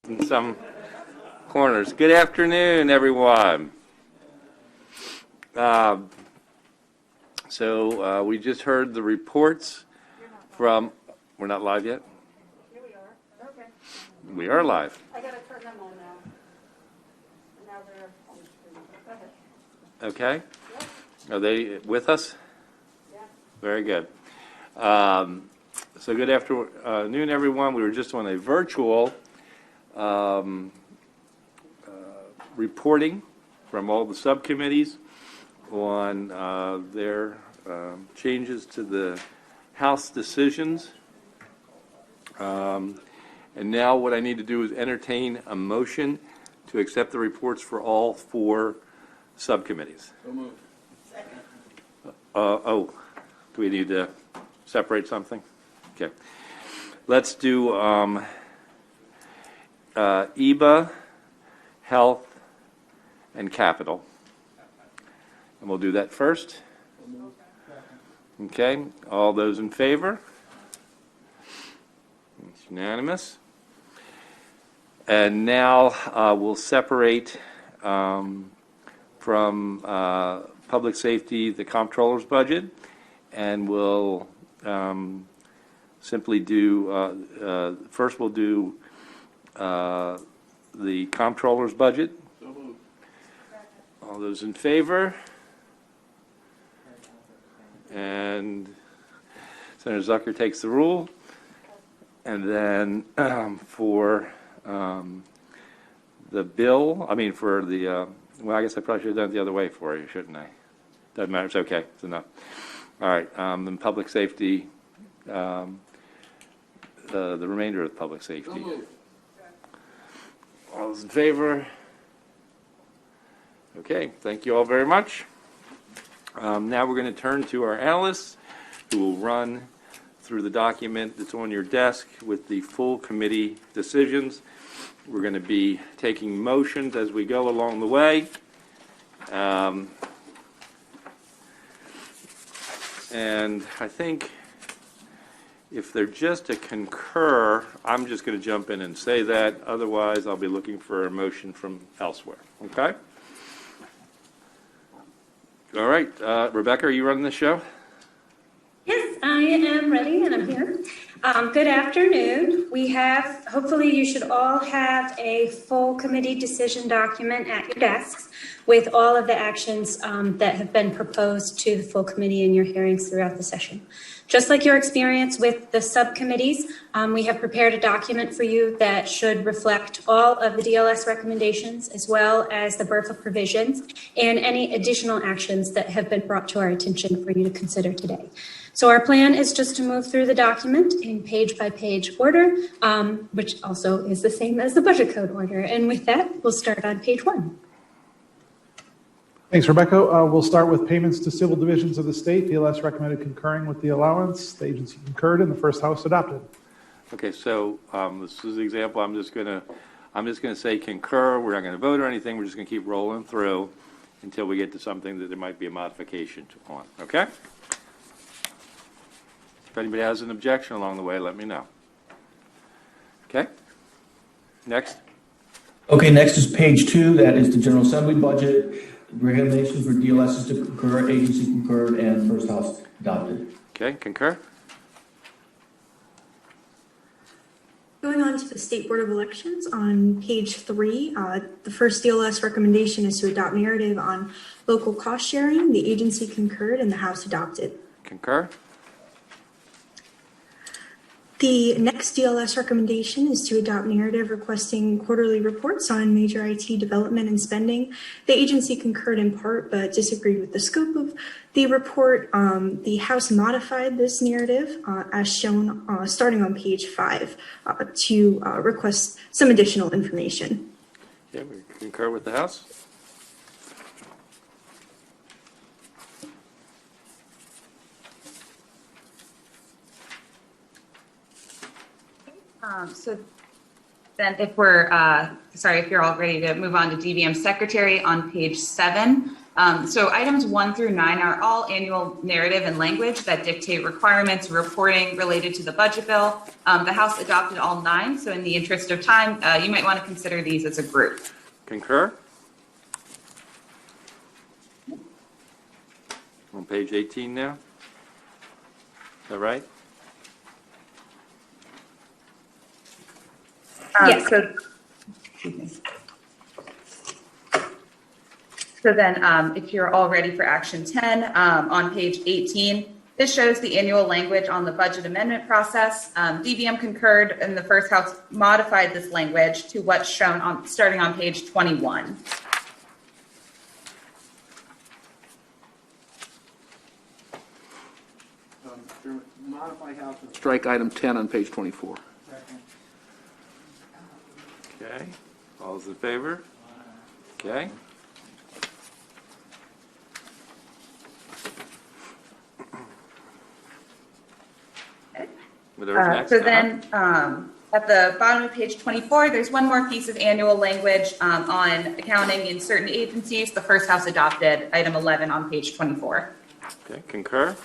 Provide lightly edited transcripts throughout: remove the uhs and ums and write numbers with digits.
In some corners. Good afternoon, everyone. We just heard the reports from We're not live yet? Here we are. Okay. We are live. I gotta turn them on now. And now they're on the screen. Go ahead. Okay. Yep. Are they with us? Yeah. Very good. So good afternoon, everyone. We were just on a virtual reporting from all the subcommittees on their changes to the House decisions. And now what I need to do is entertain a motion to accept the reports for all 4 subcommittees. So moved. Do we need to separate something? Okay. Let's do EBA, Health, and Capital. And we'll do that first. Okay. All those in favor? It's unanimous. And now we'll separate from public safety the comptroller's budget, and we'll simply do, first we'll do the comptroller's budget. So moved. All those in favor? And Senator Zucker takes the rule. And then for the bill, for the, well, I guess I probably should have done it the other way for you, shouldn't I? Doesn't matter, it's okay, it's enough. All right, then public safety, the remainder of public safety. So moved. All those in favor? Okay, thank you all very much. Now we're going to turn to our analysts who will run through the document that's on your desk with the full committee decisions. We're going to be taking motions as we go along the way. And I think if they're just a concur, I'm just going to jump in and say that. Otherwise, I'll be looking for a motion from elsewhere. Okay? All right. Rebecca, are you running the show? Yes, I am ready and I'm here. Good afternoon. We have, hopefully you should all have a full committee decision document at your desks with all of the actions that have been proposed to the full committee in your hearings throughout the session. Just like your experience with the subcommittees, we have prepared a document for you that should reflect all of the DLS recommendations as well as the BRFA provisions and any additional actions that have been brought to our attention for you to consider today. So our plan is just to move through the document in page-by-page order, which also is the same as the budget code order. And with that, we'll start on page 1. Thanks, Rebecca. We'll start with payments to civil divisions of the state. DLS recommended concurring with the allowance. The agency concurred and the first house adopted. Okay, so this is the example. I'm just gonna say concur. We're not gonna vote or anything. We're just gonna keep rolling through until we get to something that there might be a modification on. Okay? If anybody has an objection along the way, let me know. Okay? Next. Okay, next is page 2. That is the General Assembly budget. Recommendation for DLS is to concur, agency concurred, and first house adopted. Okay, concur. Going on to the State Board of Elections on page 3, the first DLS recommendation is to adopt narrative on local cost sharing. The agency concurred and the House adopted. Concur. The next DLS recommendation is to adopt narrative requesting quarterly reports on major IT development and spending. The agency concurred in part but disagreed with the scope of the report. The House modified this narrative as shown starting on page 5 to request some additional information. Okay, we concur with the House. So then if we're, if you're all ready to move on to DVM Secretary on page 7. So items 1 through 9 are all annual narrative and language that dictate requirements, reporting related to the budget bill. The House adopted all 9. So in the interest of time, you might want to consider these as a group. Concur. On page 18 now. Is that right? Yes. So then, if you're all ready for action 10, on page 18, this shows the annual language on the budget amendment process. DVM concurred and the first house modified this language to what's shown on starting on page 21. Modify House and strike item 10 on page 24. Okay, all those in favor? Okay. Whatever's next. So then, at the bottom of page 24, there's one more piece of annual language on accounting in certain agencies. The first house adopted item 11 on page 24. Okay, concur?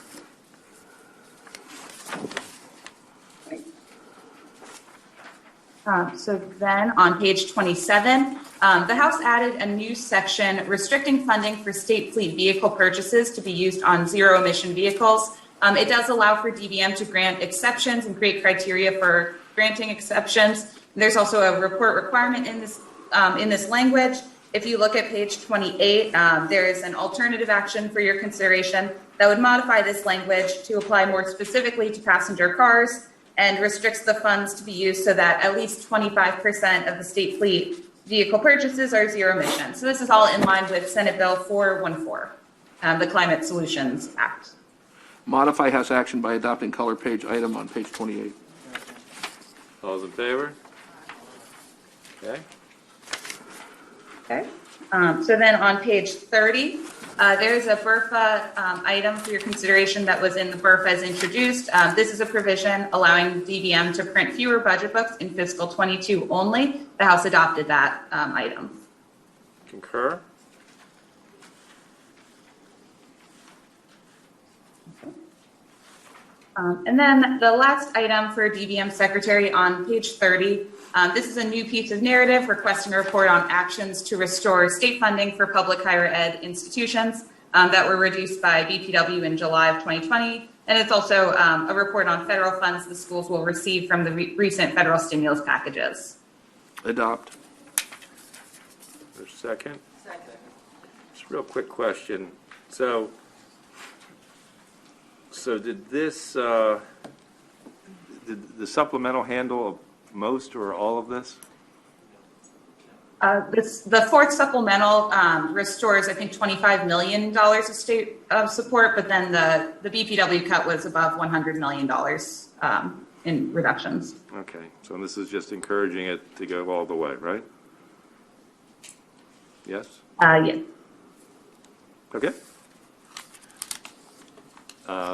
So then on page 27, the House added a new section restricting funding for state fleet vehicle purchases to be used on zero emission vehicles. It does allow for DVM to grant exceptions and create criteria for granting exceptions. There's also a report requirement in this language. If you look at page 28, there is an alternative action for your consideration that would modify this language to apply more specifically to passenger cars and restricts the funds to be used so that at least 25% of the state fleet vehicle purchases are zero emission. So this is all in line with Senate Bill 414, the Climate Solutions Act. Modify House action by adopting color page item on page 28. All those in favor? Okay. Okay. So then on page 30, there's a BRFA item for your consideration that was in the BRFA as introduced. This is a provision allowing DVM to print fewer budget books in fiscal 22 only. The House adopted that item. Concur? And then the last item for DVM Secretary on page 30, this is a new piece of narrative requesting a report on actions to restore state funding for public higher ed institutions that were reduced by BPW in July of 2020. And it's also a report on federal funds the schools will receive from the recent federal stimulus packages. Adopt. There's a second? Second. Just a real quick question. So did this, did the supplemental handle most or all of this? The fourth supplemental restores, I think, $25 million of state support, but then the BPW cut was above $100 million in reductions. Okay, so this is just encouraging it to go all the way, right? Yes? Yeah. Okay.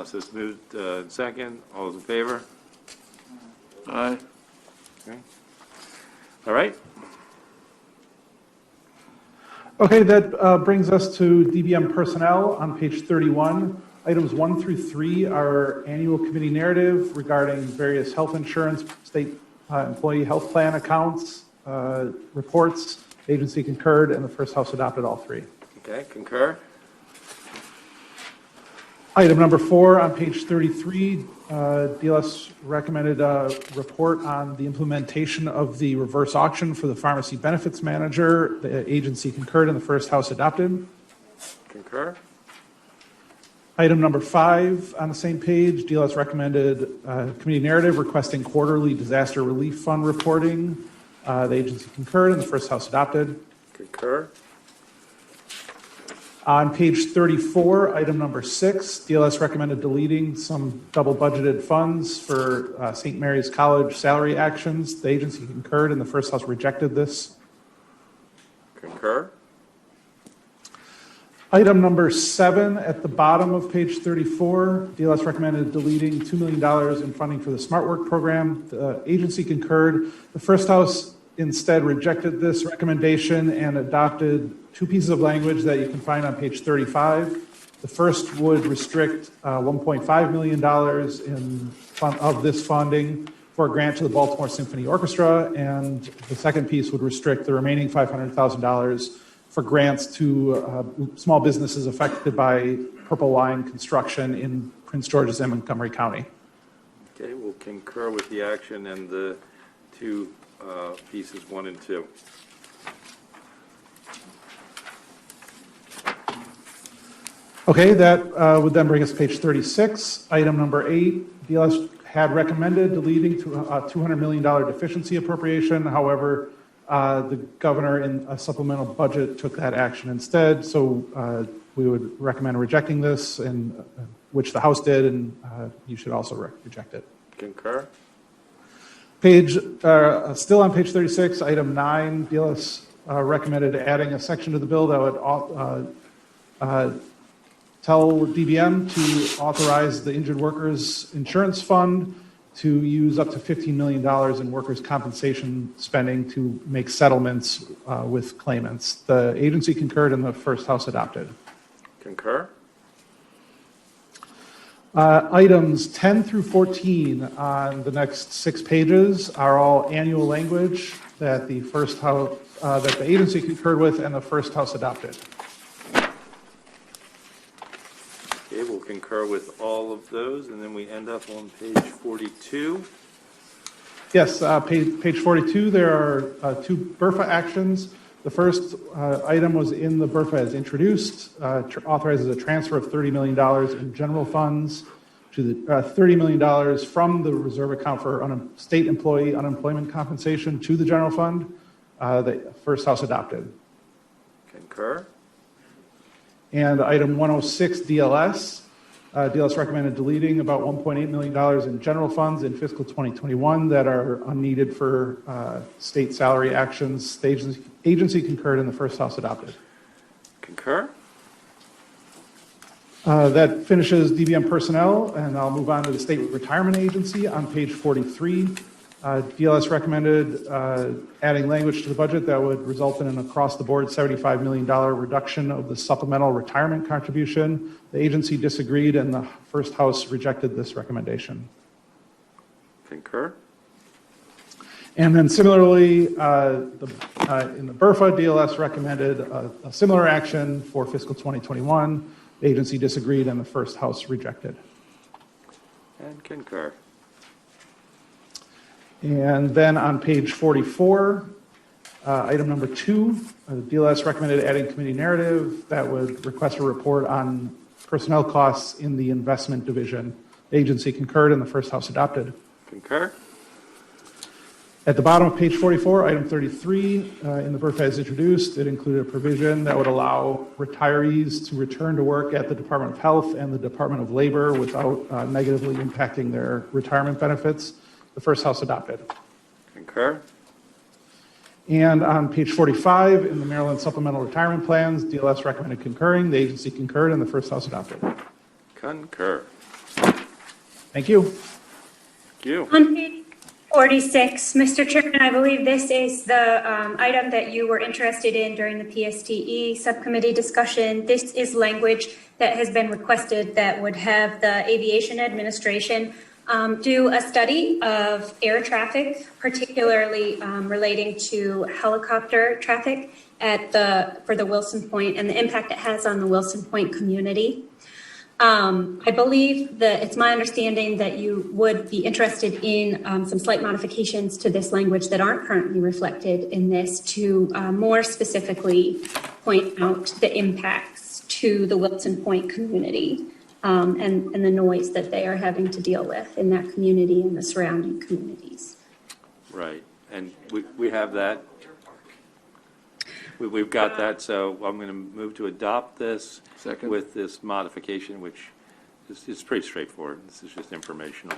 So it's moved second. All those in favor? Aye. Okay. All right. Okay, that brings us to DVM personnel on page 31. Items 1 through 3 are annual committee narrative regarding various health insurance, state employee health plan accounts, reports. Agency concurred, and the first house adopted all 3. Okay, concur. Item number 4 on page 33, DLS recommended a report on the implementation of the reverse auction for the pharmacy benefits manager. The agency concurred and the first house adopted. Concur. Item number 5 on the same page, DLS recommended committee narrative requesting quarterly disaster relief fund reporting. The agency concurred and the first house adopted. Concur. On page 34, item number 6, DLS recommended deleting some double budgeted funds for St. Mary's College salary actions. The agency concurred and the first house rejected this. Concur. Item number 7 at the bottom of page 34, DLS recommended deleting $2 million in funding for the Smart Work program. The agency concurred. The first house instead rejected this recommendation and adopted 2 pieces of language that you can find on page 35. The first would restrict $1.5 million of this funding for a grant to the Baltimore Symphony Orchestra, and the second piece would restrict the remaining $500,000 for grants to small businesses affected by Purple Line construction in Prince George's and Montgomery County. Okay, we'll concur with the action and the 2 pieces 1 and 2. Okay, that would then bring us to page 36. Item number 8, DLS had recommended deleting to a $200 million deficiency appropriation. However, the governor in a supplemental budget took that action instead. So we would recommend rejecting this, and which the House did, and you should also reject it. Concur? Still on page 36, item 9, DLS recommended adding a section to the bill that would tell DBM to authorize the Injured Workers Insurance Fund to use up to $15 million in workers' compensation spending to make settlements with claimants. The agency concurred and the first House adopted. Concur? Items 10 through 14 on the next 6 pages are all annual language that the first House, that the agency concurred with and the first House adopted. Okay, we'll concur with all of those, and then we end up on page 42. Yes, page 42, there are 2 BRFA actions. The first item was in the BRFA as introduced, authorizes a transfer of $30 million in general funds to the $30 million from the reserve account for state employee unemployment compensation to the general fund. The first House adopted. Concur? And item 106, DLS. DLS recommended deleting about $1.8 million in general funds in fiscal 2021 that are unneeded for state salary actions. The agency concurred and the first House adopted. Concur? That finishes DBM personnel, and I'll move on to the State Retirement Agency on page 43. DLS recommended adding language to the budget that would result in an across-the-board $75 million reduction of the supplemental retirement contribution. The agency disagreed, and the first House rejected this recommendation. Concur? And then similarly, in the BRFA, DLS recommended a similar action for fiscal 2021. The agency disagreed, and the first House rejected. And concur. And then on page 44, item number 2, DLS recommended adding committee narrative that would request a report on personnel costs in the investment division. The agency concurred and the first House adopted. Concur? At the bottom of page 44, item 33, in the BRFA as introduced, it included a provision that would allow retirees to return to work at the Department of Health and the Department of Labor without negatively impacting their retirement benefits. The first House adopted. Concur? And on page 45, in the Maryland Supplemental Retirement Plans, DLS recommended concurring. The agency concurred, and the first House adopted. Concur. Thank you. Thank you. On page 46, Mr. Chairman, I believe this is the item that you were interested in during the PSTE subcommittee discussion. This is language that has been requested that would have the Aviation Administration do a study of air traffic, particularly relating to helicopter traffic for the Wilson Point and the impact it has on the Wilson Point community. I believe that it's my understanding that you would be interested in some slight modifications to this language that aren't currently reflected in this to more specifically point out the impacts to the Wilson Point community and the noise that they are having to deal with in that community and the surrounding communities. Right. And we have that. We've got that, so I'm going to move to adopt this. Second. With this modification, which is pretty straightforward. This is just informational.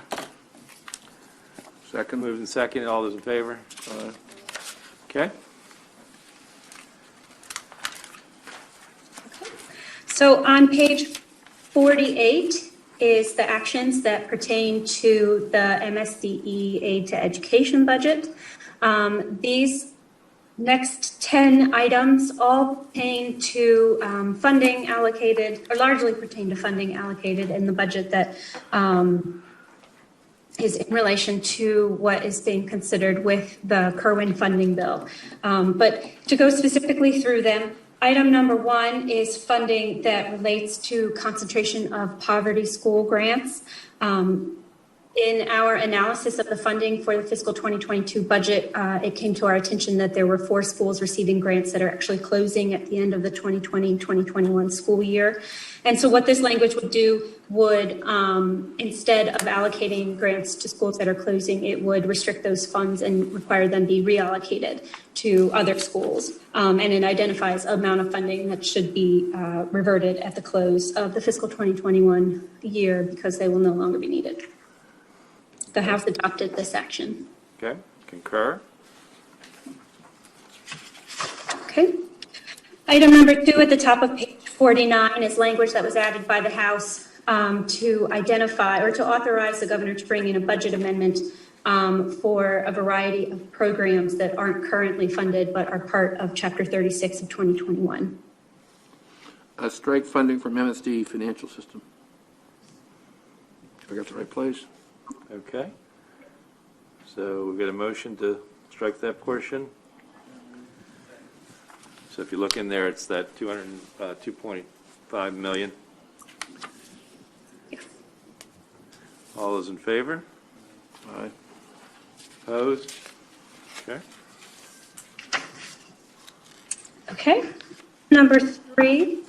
Second. Moved and second. All those in favor? Okay. So on page 48 is the actions that pertain to the MSDE Aid to Education budget. These next 10 items all pertain to funding allocated, or largely pertain to funding allocated in the budget that is in relation to what is being considered with the Kerwin funding bill. But to go specifically through them, item number 1 is funding that relates to concentration of poverty school grants. In our analysis of the funding for the fiscal 2022 budget, it came to our attention that there were 4 schools receiving grants that are actually closing at the end of the 2020-2021 school year. And so what this language would do would, instead of allocating grants to schools that are closing, it would restrict those funds and require them be reallocated to other schools. And it identifies amount of funding that should be reverted at the close of the fiscal 2021 year because they will no longer be needed. The House adopted this action. Okay, concur. Okay. Item number 2 at the top of page 49 is language that was added by the House to identify or to authorize the governor to bring in a budget amendment for a variety of programs that aren't currently funded but are part of Chapter 36 of 2021. Strike funding from MSD financial system. I got the right place? Okay. So we've got a motion to strike that portion. So if you look in there, it's that 2.5 million. Yes. All those in favor? Aye. Opposed? Okay. Okay. Number 3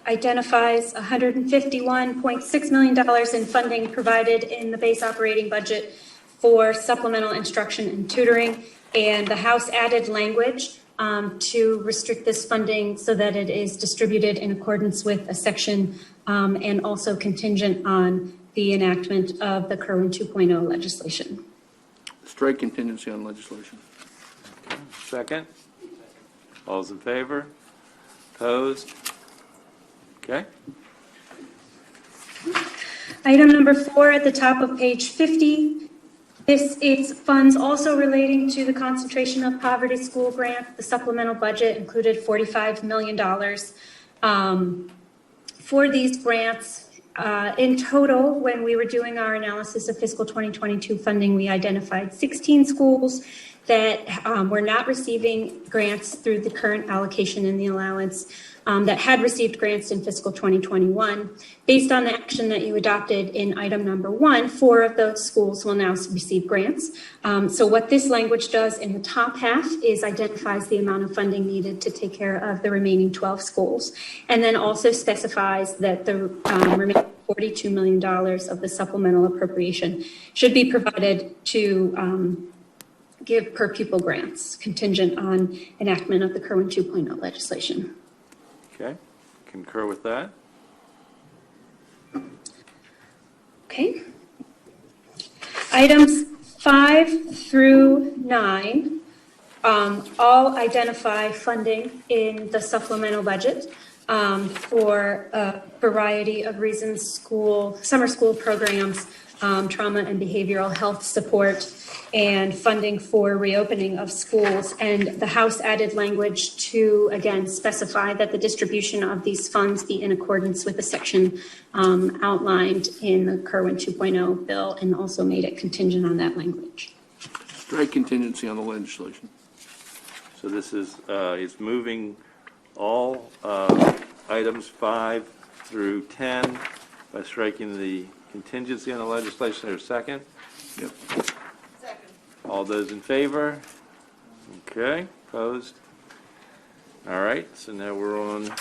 identifies $151.6 million in funding provided in the base operating budget for supplemental instruction and tutoring. And the House added language to restrict this funding so that it is distributed in accordance with a section and also contingent on the enactment of the Kerwin 2.0 legislation. Strike contingency on legislation. Second? All those in favor? Opposed? Okay. Item number 4 at the top of page 50. This is funds also relating to the concentration of poverty school grant. The supplemental budget included $45 million for these grants. In total, when we were doing our analysis of fiscal 2022 funding, we identified 16 schools that were not receiving grants through the current allocation in the allowance that had received grants in fiscal 2021. Based on the action that you adopted in item number 1, 4 of those schools will now receive grants. So what this language does in the top half is identifies the amount of funding needed to take care of the remaining 12 schools, and then also specifies that the remaining $42 million of the supplemental appropriation should be provided to give per pupil grants contingent on enactment of the Kerwin 2.0 legislation. Okay. Concur with that. Okay. Items 5 through 9 all identify funding in the supplemental budget for a variety of reasons: summer school programs, trauma and behavioral health support, and funding for reopening of schools. And the House added language to, again, specify that the distribution of these funds be in accordance with the section outlined in the Kerwin 2.0 bill, and also made it contingent on that language. Strike contingency on the legislation. So this is moving all items 5 through 10 by striking the contingency on the legislation. Or second? Yep. Second. All those in favor? Okay. Opposed? All right. So now we're on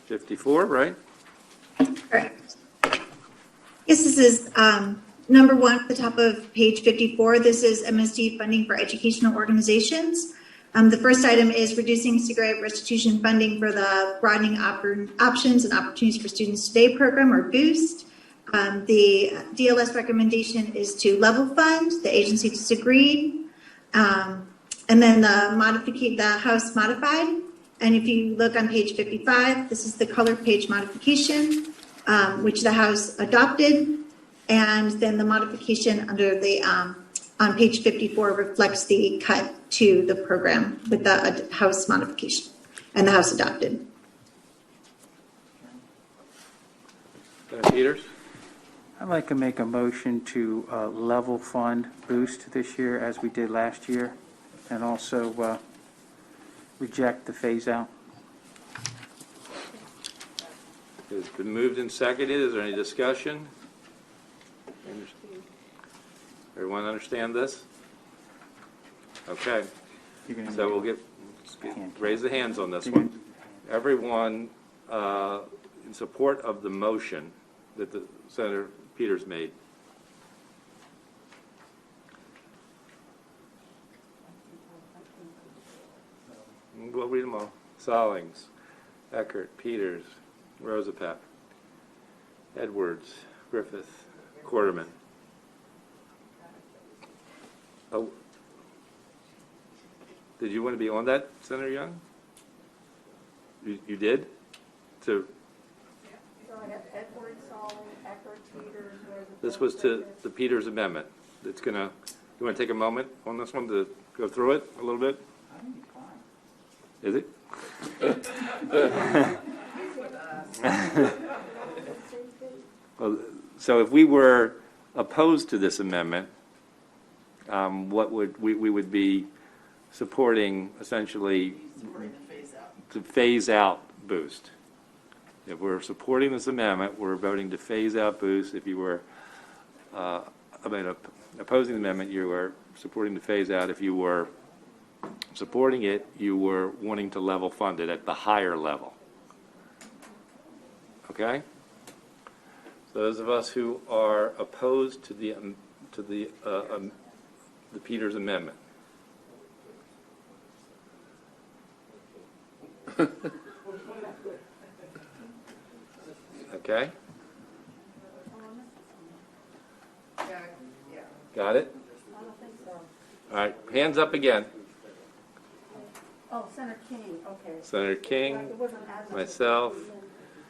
54, right? Correct. Yes, this is number 1 at the top of page 54. This is MSD funding for educational organizations. The first item is reducing cigarette restitution funding for the Broadening Options and Opportunities for Students Today program, or BOOST. The DLS recommendation is to level fund. The agency disagreed. And then the House modified. And if you look on page 55, this is the color page modification, which the House adopted. And then the modification under the on page 54 reflects the cut to the program with the House modification, and the House adopted. Peters? I'd like to make a motion to level fund BOOST this year as we did last year, and also reject the phase out. It's been moved and seconded. Is there any discussion? Everyone understand this? Okay, You're gonna so we'll raise the hands on this one. Everyone in support of the motion that the Senator Peters made. We'll read them all. Stallings, Eckert, Peters, Rosapap, Edwards, Griffith, Quarterman. Oh, did you want to be on that, Senator Young? You did? So I have Edward, Solomon, Eckert, Peters, Roosevelt. This was to the Peters amendment. It's gonna, you want to take a moment on this one to go through it a little bit? Is it? Well, so if we were opposed to this amendment, what would, we would be supporting essentially to phase out boost. If we're supporting this amendment, we're voting to phase out boost. If you were opposing the amendment, you were supporting to phase out. If you were supporting it, you were wanting to level fund it at the higher level. Okay? So those of us who are opposed to the Peters amendment. Okay? Got it? I don't think so. All right, hands up again. Oh, Senator King, okay. Senator King, It wasn't as. myself,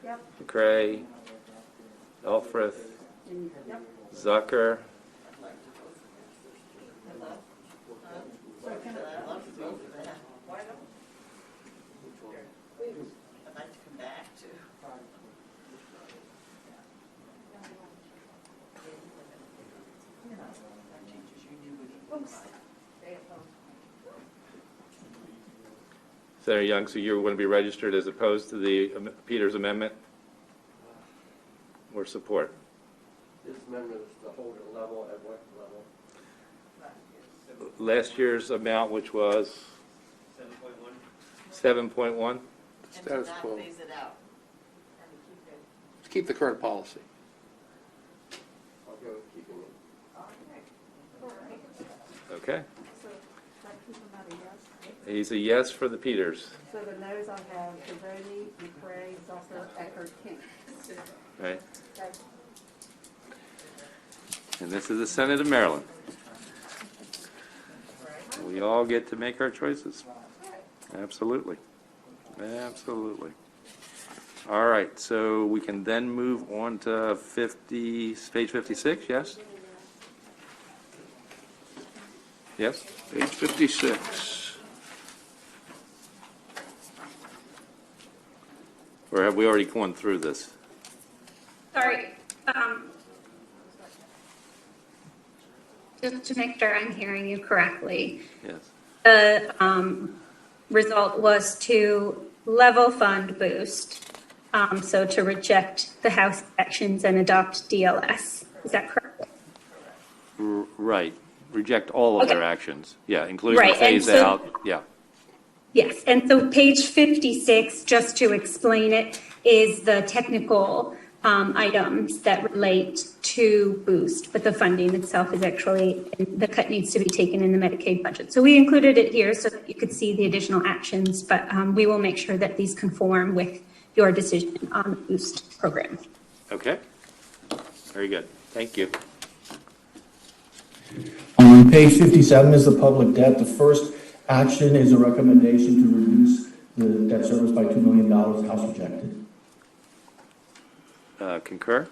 Yep, McCray, Elfreth, yep. Zucker, Senator Young, so you're going to be registered as opposed to the Peters amendment? Or support? This amendment is to hold it level at what level? Last year's amount, which was 7.1? Status quo. Phase it out. Keep the current policy. I'll go with keeping it. Okay. So that keep him at a yes? He's a yes for the Peters. So the no's I have Pavoni, McCray, Zucker, Eckert, King. Right? Okay. And this is the Senate of Maryland. We all get to make our choices. Absolutely. Absolutely. All right, so we can then move on to page 56, yes? Yes? Page 56. Or have we already gone through this? Sorry. Just to make sure I'm hearing you correctly, Yes. the result was to level fund boost, so to reject the House actions and adopt DLS. Is that correct? Right. Reject all of their Okay. actions. Yeah, including the Right, and phase so- out. Yeah. Yes, and so page 56, just to explain it, is the technical items that relate to boost, but the funding itself is actually, the cut needs to be taken in the Medicaid budget. So we included it here so that you could see the additional actions, but we will make sure that these conform with your decision on the boost program. Okay. Very good. Thank you. On page 57 is the public debt. The first action is a recommendation to reduce the debt service by $2 million. The House rejected. Concur?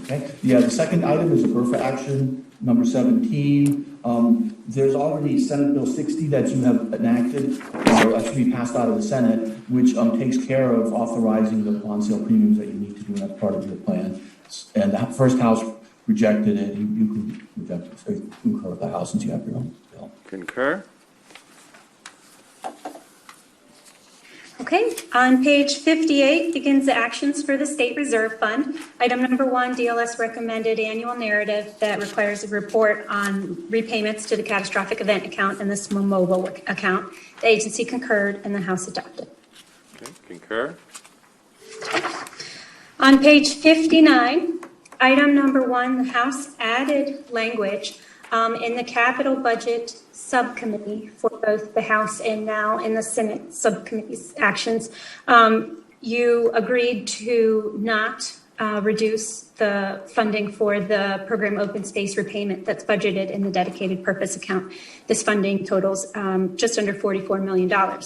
Okay. Yeah, the second item is a BRFA action, number 17. There's already Senate Bill 60 that you have enacted, or should be passed out of the Senate, which takes care of authorizing the bond sale premiums that you need to do, and that's part of your plan. And the first House rejected it. You can reject it, so you concur with the House since you have your own bill. Concur? Okay, on page 58 begins the actions for the State Reserve Fund. Item number 1, DLS recommended annual narrative that requires a report on repayments to the catastrophic event account and the small mobile account. The agency concurred and the House adopted. Okay, concur. On page 59, item number 1, the House added language in the capital budget subcommittee for both the House and now in the Senate subcommittee's actions. You agreed to not reduce the funding for the program open space repayment that's budgeted in the dedicated purpose account. This funding totals just under $44 million.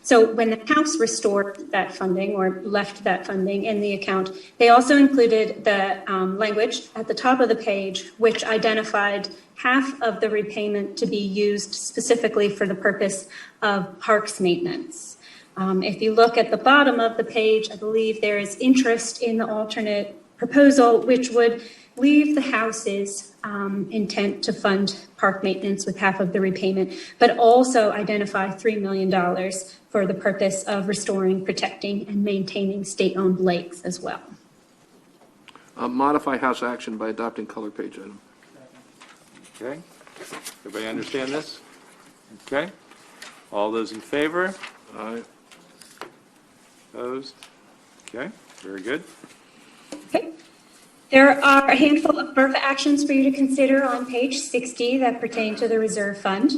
So when the House restored that funding or left that funding in the account, they also included the language at the top of the page, which identified half of the repayment to be used specifically for the purpose of parks maintenance. If you look at the bottom of the page, I believe there is interest in the alternate proposal, which would leave the House's intent to fund park maintenance with half of the repayment, but also identify $3 million for the purpose of restoring, protecting, and maintaining state-owned lakes as well. Modify House action by adopting color page item. Okay, everybody understand this? Okay, all those in favor? Aye. Opposed? Okay, very good. Okay. There are a handful of BRFA actions for you to consider on page 60 that pertain to the reserve fund.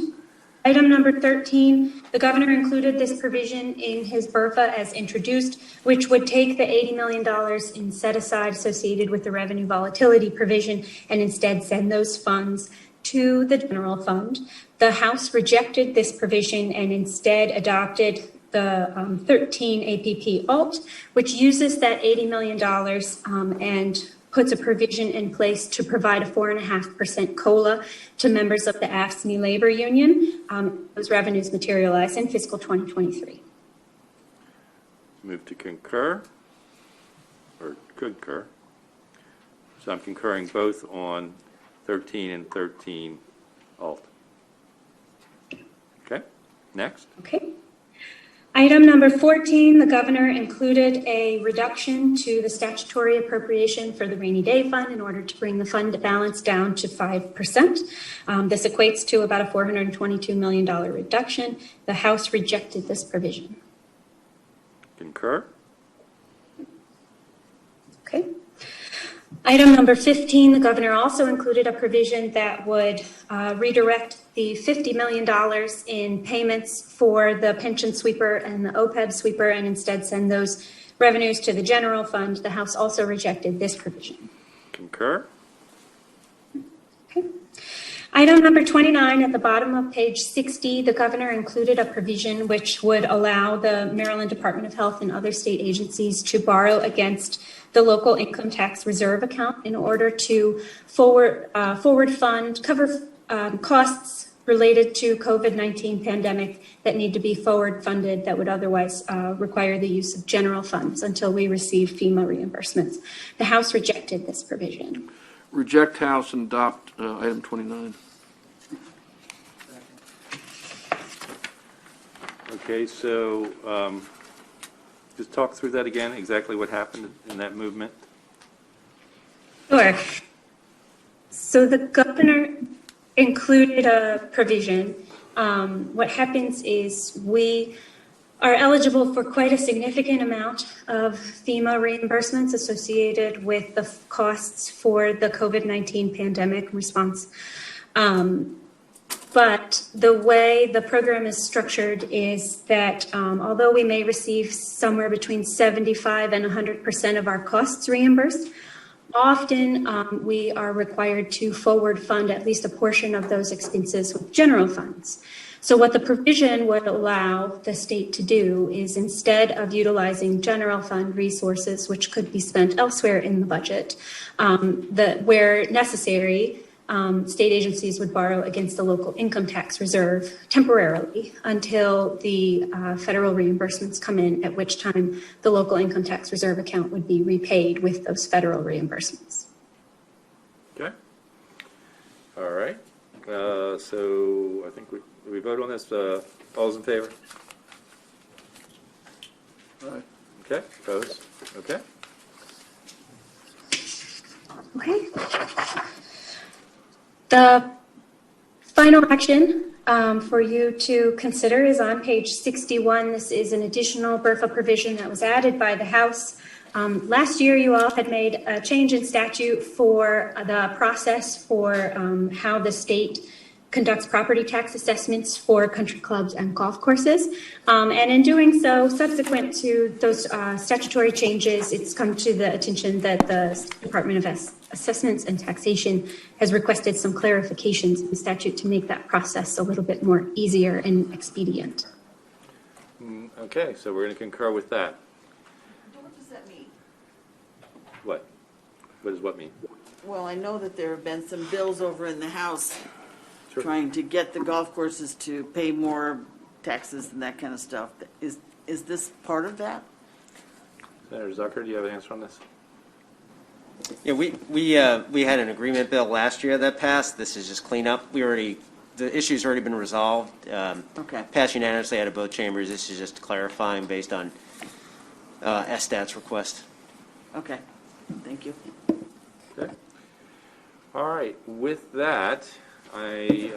Item number 13, the governor included this provision in his BRFA as introduced, which would take the $80 million in set aside associated with the revenue volatility provision and instead send those funds to the general fund. The House rejected this provision and instead adopted the 13 APP alt, which uses that $80 million and puts a provision in place to provide a 4.5% COLA to members of the AFSCME labor union. Those revenues materialize in fiscal 2023. Move to concur, or concur. So I'm concurring both on 13 and 13 alt. Okay, next. Okay. Item number 14, the governor included a reduction to the statutory appropriation for the rainy day fund in order to bring the fund balance down to 5%. This equates to about a $422 million reduction. The House rejected this provision. Concur. Okay. Item number 15, the governor also included a provision that would redirect the $50 million in payments for the pension sweeper and the OPEB sweeper and instead send those revenues to the general fund. The House also rejected this provision. Concur. Okay. Item number 29 at the bottom of page 60, the governor included a provision which would allow the Maryland Department of Health and other state agencies to borrow against the local income tax reserve account in order to forward fund, cover costs related to COVID-19 pandemic that need to be forward funded that would otherwise require the use of general funds until we receive FEMA reimbursements. The House rejected this provision. Reject House and adopt item 29. Okay, so just talk through that again, exactly what happened in that movement. Sure. So the governor included a provision. What happens is we are eligible for quite a significant amount of FEMA reimbursements associated with the costs for the COVID-19 pandemic response. But the way the program is structured is that although we may receive somewhere between 75 and 100% of our costs reimbursed, often we are required to forward fund at least a portion of those expenses with general funds. So what the provision would allow the state to do is instead of utilizing general fund resources, which could be spent elsewhere in the budget, where necessary, state agencies would borrow against the local income tax reserve temporarily until the federal reimbursements come in, at which time the local income tax reserve account would be repaid with those federal reimbursements. Okay. All right. So I think we vote on this. All's in favor? Okay, opposed? Okay. Okay. The final action for you to consider is on page 61. This is an additional BRFA provision that was added by the House. Last year, you all had made a change in statute for the process for how the state conducts property tax assessments for country clubs and golf courses. And in doing so, subsequent to those statutory changes, it's come to the attention that the Department of Assessments and Taxation has requested some clarifications in the statute to make that process a little bit more easier and expedient. Okay, so we're going to concur with that. What does that mean? What? What does what mean? Well, I know that there have been some bills over in the House Sure. trying to get the golf courses to pay more taxes and that kind of stuff. Is this part of that? Senator Zucker, do you have an answer on this? Yeah, we had an agreement bill last year that passed. This is just cleanup. The issue's already been resolved. Okay. Passed unanimously out of both chambers. This is just clarifying based on SSTAT's request. Okay, thank you. Okay. All right, with that, I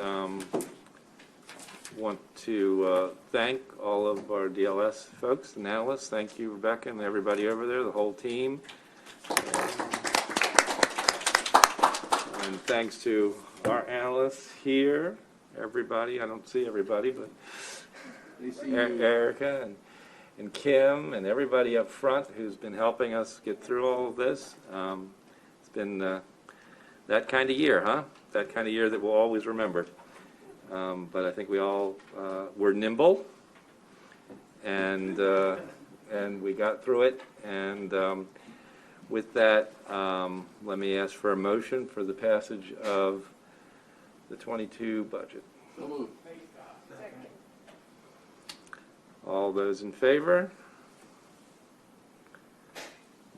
want to thank all of our DLS folks and analysts. Thank you, Rebecca, and everybody over there, the whole team. And thanks to our analysts here, everybody. I don't see everybody, but Erica and Kim and everybody up front who's been helping us get through all of this. It's been that kind of year, huh? That kind of year that we'll always remember. But I think we all were nimble, and we got through it. And with that, let me ask for a motion for the passage of the 22 budget. So moved. All those in favor?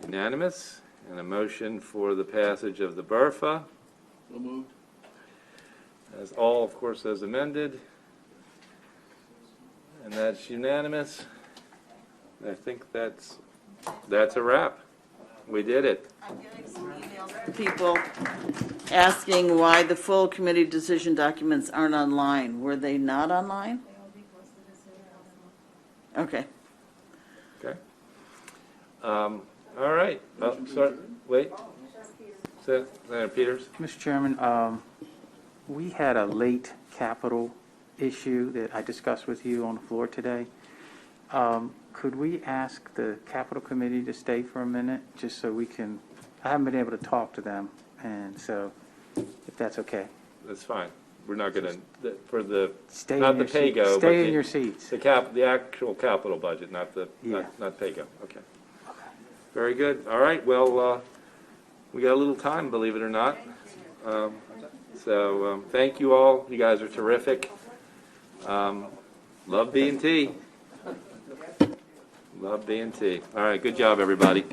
Unanimous. And a motion for the passage of the BRFA. So moved. As all, of course, as amended. And that's unanimous. I think that's a wrap. We did it. I'm getting some emails from people asking why the full committee decision documents aren't online. Were they not online? Okay. Okay. All right. Oh, sorry. Wait. Senator Peters. Mr. Chairman, we had a late capital issue that I discussed with you on the floor today. Could we ask the Capital Committee to stay for a minute, just so we can, I haven't been able to talk to them, and so, if that's okay. That's fine. We're not going to, for the, Stay not in the your seats. pay-go, but Stay in your seats. the actual capital budget, not the, Yeah. not pay-go. Okay. Very good. All right. Well, we got a little time, believe it or not. So thank you all. You guys are terrific. Love B&T. Love B&T. All right. Good job, everybody.